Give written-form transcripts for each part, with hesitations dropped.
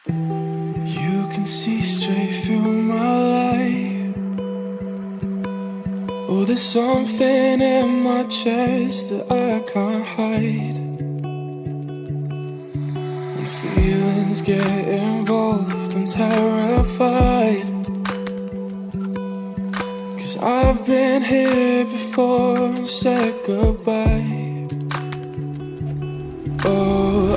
You can see straight through my light. Oh, there's something in my chest that I can't hide. When feelings get involved, I'm terrified. 'Cause I've been here before and said goodbye. Oh,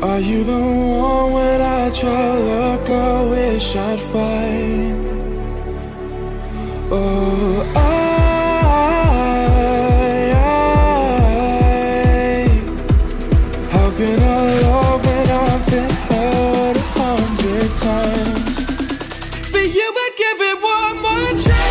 are you the one when I try to look I wish I'd find? Oh, how can I love when I've been hurt 100 times? For you I'd give it one more try.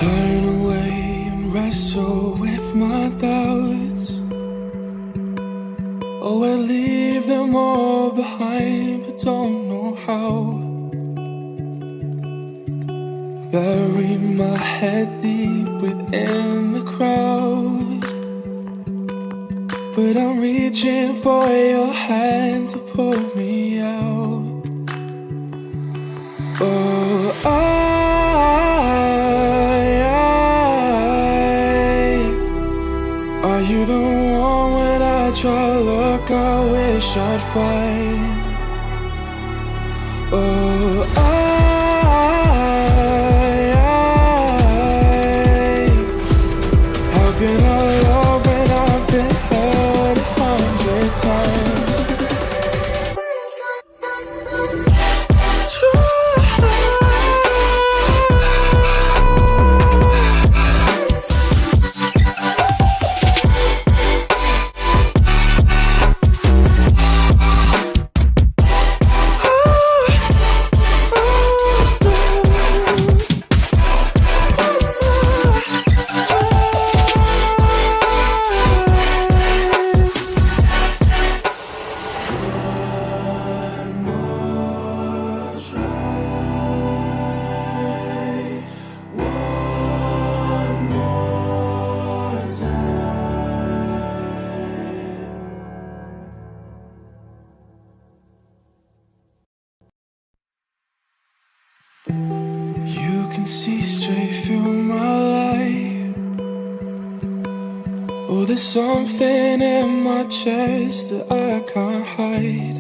Turn away and wrestle with my doubts. Oh, I leave them all behind, but don't know how. Bury my head deep within the crowd, but I'm reaching for your hand to pull me out. Oh, are you the one when I try to look I wish I'd find? Oh, how can I love when I've been hurt 100 times? You can see straight through my light. Oh, there's something in my chest that I can't hide.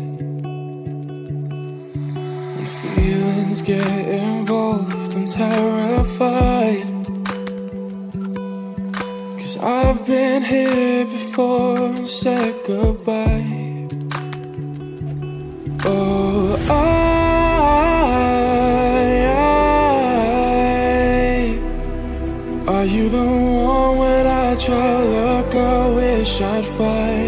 When feelings get involved, I'm terrified. 'Cause I've been here before and said goodbye. Oh, are you the one when I try to look I wish I'd find?